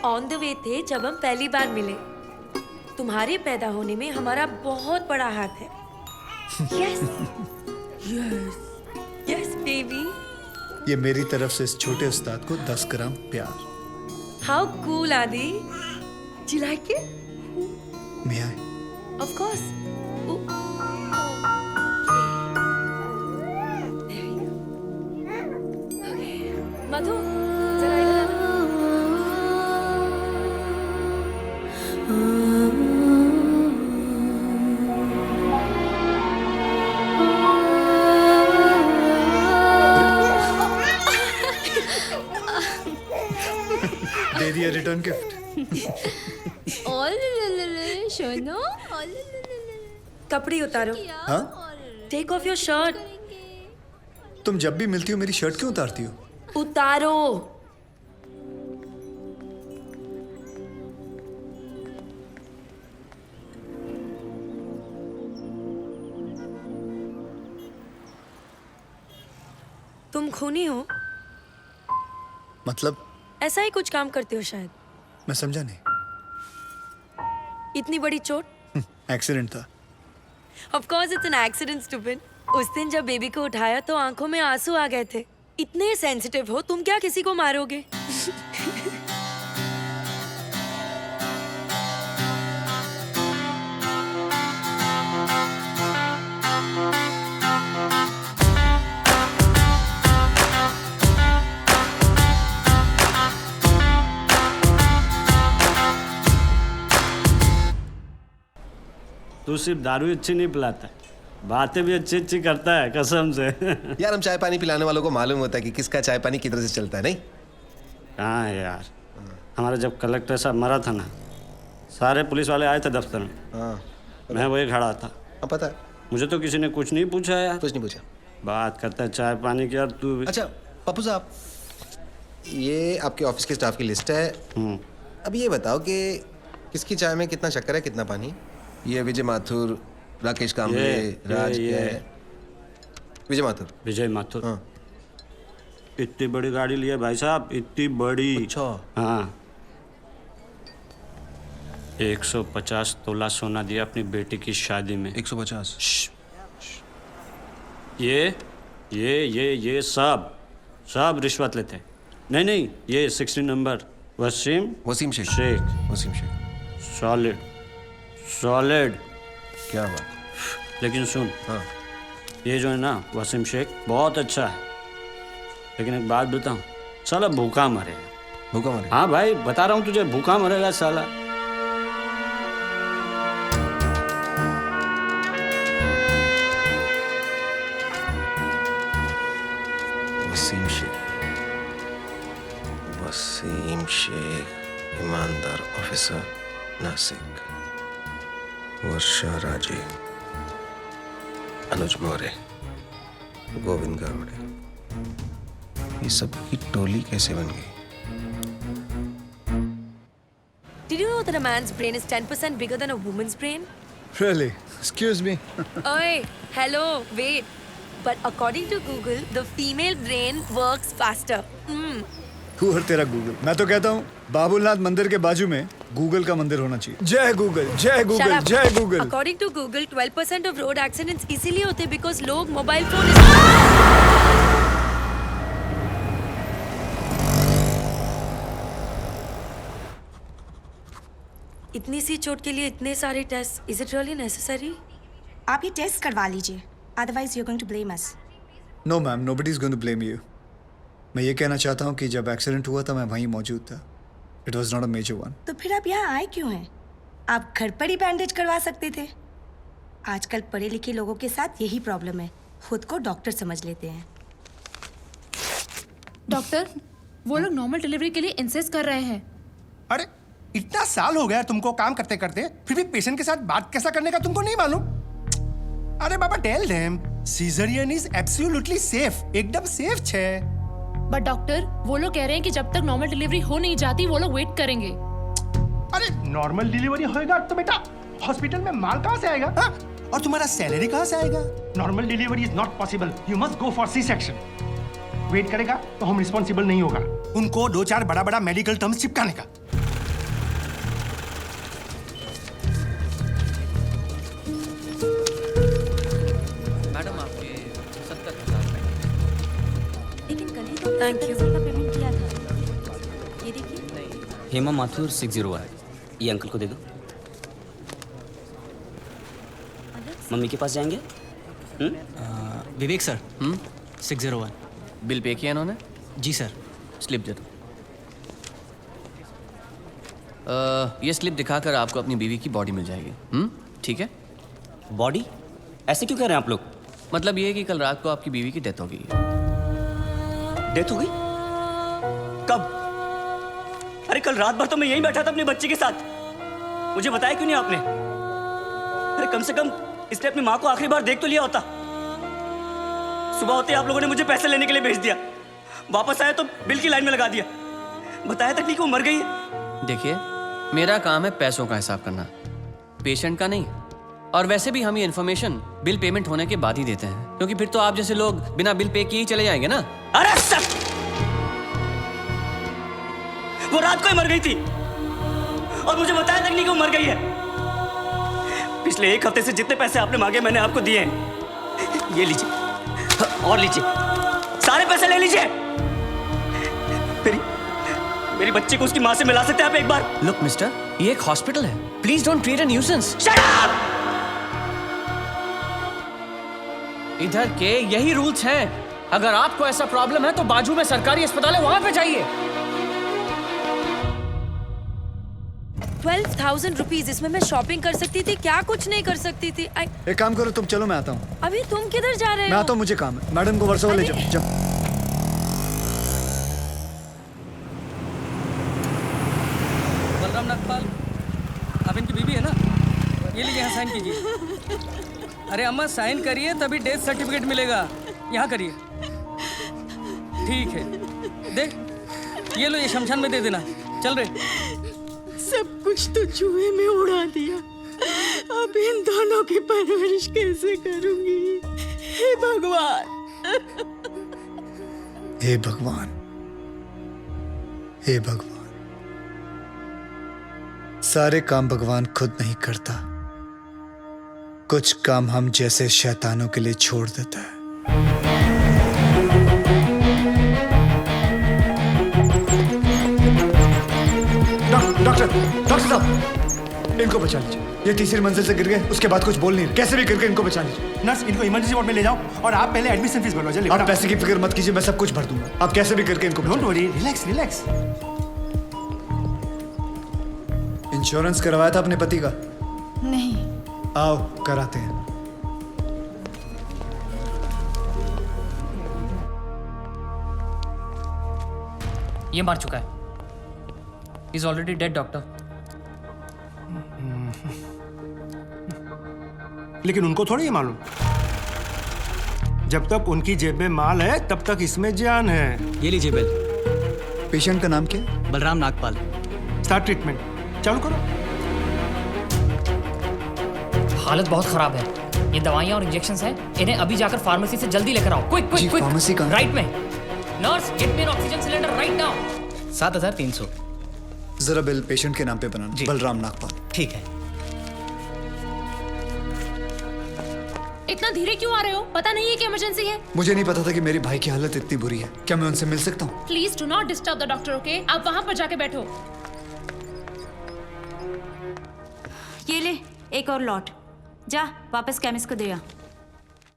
On the way थे जब हम पहली बार मिले। तुम्हारे पैदा होने में हमारा बहुत बड़ा हाथ है। Yes yes yes baby. ये मेरी तरफ से इस छोटे उस्ताद को 10 ग्राम प्यार। हाउ कूल आदि। Do you like it? May I? Of course. Madhu जरा इधर आना। दे दिया रिटर्न गिफ्ट। शोनो कपड़े उतारो। हाँ? Take off your shirt. तुम जब भी मिलती हो मेरी शर्ट क्यों उतारती हो? उतारो। तुम खूनी हो? मतलब? ऐसा ही कुछ काम करते हो शायद। मैं समझा नहीं। इतनी बड़ी चोट? एक्सीडेंट था। Of course it's an accident, stupid. उस दिन जब बेबी को उठाया तो आंखों में आंसू आ गए थे। इतने सेंसिटिव हो तुम, क्या किसी को मारोगे? तू सिर्फ दारू अच्छी नहीं पिलाता है, बातें भी अच्छी अच्छी करता है कसम से। यार हम चाय पानी पिलाने वालों को मालूम होता है कि किसका चाय पानी किधर से चलता है, नहीं? कहाँ है यार, हमारा जब कलेक्टर साहब मरा था ना, सारे पुलिस वाले आए थे दफ्तर में। हाँ मैं वही खड़ा था। हाँ पता है। मुझे तो किसी ने कुछ नहीं पूछा यार। कुछ नहीं पूछा। बात करता है चाय पानी की। यार तू अच्छा पप्पू साहब, ये आपके ऑफिस के स्टाफ की लिस्ट है। अब ये बताओ कि किसकी चाय में कितना शक्कर है, कितना पानी? ये विजय माथुर, राकेश कांबळे, राज विजय माथुर। विजय माथुर। हाँ। इतनी बड़ी गाड़ी ली है भाई साहब, इतनी बड़ी। अच्छा। हाँ, 150 तोला सोना दिया अपनी बेटी की शादी में। 150? ये सब रिश्वत लेते हैं। नहीं, ये 16 नंबर वसीम शेख। सॉलिड। क्या बात। लेकिन सुन, हाँ। ये जो है ना वसीम शेख बहुत अच्छा है, लेकिन एक बात बताऊं, साला भूखा मरेगा। भूखा मरेगा? हाँ भाई बता रहा हूँ तुझे, भूखा मरेगा साला। वसीम शेख, ईमानदार ऑफिसर, नासिक। वर्षा राजे, अनुज मौर्य, गोविंद गावड़े, ये सब की टोली कैसे बन गई? Did you know that a man's brain is 10% bigger than a woman's brain? Really? Excuse me. Oi, hello, wait. But according to Google, the female brain works faster. तू और तेरा गूगल। मैं तो कहता हूँ बाबुलनाथ मंदिर के बाजू में गूगल का मंदिर होना चाहिए। जय गूगल, जय Shut गूगल, up. जय Google. According to Google, 12% of road accidents इसीलिए होते because लोग मोबाइल फोन इतनी सी चोट के लिए इतने सारे test. Is it really necessary? आप ये टेस्ट करवा लीजिए, otherwise you're going to blame us. No ma'am, nobody is going to blame you. मैं ये कहना चाहता हूँ कि जब एक्सीडेंट हुआ था मैं वहीं मौजूद था। It was not a major one. तो फिर आप यहाँ आए क्यों हैं? आप घर पर ही बैंडेज करवा सकते थे। आजकल पढ़े लिखे लोगों के साथ यही प्रॉब्लम है, खुद को डॉक्टर समझ लेते हैं। डॉक्टर, वो लोग नॉर्मल डिलीवरी के लिए इंसिस्ट कर रहे हैं। अरे इतना साल हो गया तुमको काम करते करते, फिर भी पेशेंट के साथ बात कैसा करने का तुमको नहीं मालूम? अरे बाबा tell them caesarean is absolutely safe, एकदम सेफ छे। बट डॉक्टर, वो लोग कह रहे हैं कि जब तक नॉर्मल डिलीवरी हो नहीं जाती वो लोग वेट करेंगे। अरे नॉर्मल डिलीवरी होएगा तो बेटा हॉस्पिटल में माल कहाँ से आएगा? हाँ? और तुम्हारा सैलरी कहाँ से आएगा? Normal delivery is not possible, you must go for C section. Wait करेगा तो हम रिस्पॉन्सिबल नहीं होगा। उनको 2-4 बड़ा बड़ा मेडिकल टर्म्स चिपकाने का। Thank you. का पेमेंट किया था, ये देखिए। हेमा माथुर 601, ये अंकल को दे दो। मम्मी के पास जाएंगे? विवेक सर 601। बिल पे किया इन्होंने? जी सर। स्लिप दे दो। ये स्लिप दिखाकर आपको अपनी बीवी की बॉडी मिल जाएगी। ठीक है? बॉडी? ऐसे क्यों कह रहे हैं आप लोग? मतलब ये है कि कल रात को आपकी बीवी की डेथ हो गई है। डेथ हो गई? कब? अरे कल रात भर तो मैं यहीं बैठा था अपने बच्चे के साथ, मुझे बताया क्यों नहीं आपने? अरे कम से कम इसने अपनी माँ को आखिरी बार देख तो लिया होता। सुबह होते आप लोगों ने मुझे पैसे लेने के लिए भेज दिया, वापस आया तो बिल की लाइन में लगा दिया, बताया तक नहीं कि वो मर गई है। देखिए, मेरा काम है पैसों का हिसाब करना, पेशेंट का नहीं। और वैसे भी हम ये इन्फॉर्मेशन बिल पेमेंट होने के बाद ही देते हैं, क्योंकि फिर तो आप जैसे लोग बिना बिल पे किए ही चले जाएंगे ना। अरे सर, वो रात को ही मर गई थी और मुझे बताया तक नहीं कि वो मर गई है। पिछले 1 हफ्ते से जितने पैसे आपने मांगे मैंने आपको दिए हैं। ये लीजिए और लीजिए, सारे पैसे ले लीजिए। मेरी बच्चे को उसकी माँ से मिला सकते हैं आप एक बार? लुक मिस्टर, ये एक हॉस्पिटल है, please don't create a nuisance. Shut up! इधर के यही रूल्स हैं। अगर आपको ऐसा प्रॉब्लम है तो बाजू में सरकारी अस्पताल है, वहां पे जाइए। 12,000 रुपीज, इसमें मैं शॉपिंग कर सकती थी, क्या कुछ नहीं कर सकती थी। एक काम करो, तुम चलो, मैं आता हूँ। अभी तुम किधर जा रहे हो? मैं आता हूँ, मुझे काम है। मैडम को वर्सोवा ले जाओ, जाओ। बलराम नागपाल, आप इनकी बीवी है ना? ये लीजिए, यहाँ साइन कीजिए। अरे अम्मा साइन करिए तभी डेथ सर्टिफिकेट मिलेगा। यहाँ करिए। ठीक है, देख ये लो, ये शमशान में दे देना। चल रहे। सब कुछ तो चूहे में उड़ा दिया, अब इन दोनों की परवरिश कैसे करूंगी? हे भगवान, हे भगवान, हे भगवान। सारे काम भगवान खुद नहीं करता, कुछ काम हम जैसे शैतानों के लिए छोड़ देता है। डॉक्टर साहब, इनको बचा लीजिए। ये तीसरी मंजिल से गिर गए, उसके बाद कुछ बोल नहीं रहे। कैसे भी करके इनको बचा लीजिए। नर्स, इनको इमरजेंसी वार्ड में ले जाओ और आप पहले एडमिशन फीस भरवा। जल्दी। आप पैसे की फिक्र मत कीजिए, मैं सब कुछ भर दूंगा। आप कैसे भी करके इनको don't worry, relax relax. Insurance करवाया था अपने पति का? नहीं। आओ कराते हैं। ये मार चुका है। Is already dead doctor. लेकिन उनको थोड़ी ये मालूम, जब तक उनकी जेब में माल है तब तक इसमें जान है। ये लीजिए बिल। पेशेंट का नाम क्या है? बलराम नागपाल। स्टार्ट ट्रीटमेंट, चालू करो। हालत बहुत खराब है, ये दवाइयाँ और इंजेक्शंस हैं, इन्हें अभी जाकर फार्मेसी से जल्दी लेकर आओ। Quick quick quick. फार्मेसी कहाँ? राइट में। Nurse, get me N oxygen cylinder right now. 7,300। जरा बिल पेशेंट के नाम पे बनाना। बलराम नागपाल। ठीक है। इतना धीरे क्यों आ रहे हो? पता नहीं है कि इमरजेंसी है। मुझे नहीं पता था कि मेरी भाई की हालत इतनी बुरी है। क्या मैं उनसे मिल सकता हूँ? Please do not disturb the doctor, okay? आप वहां पर जाके बैठो। ये ले एक और लॉट, जा वापस केमिस्ट को दे आ।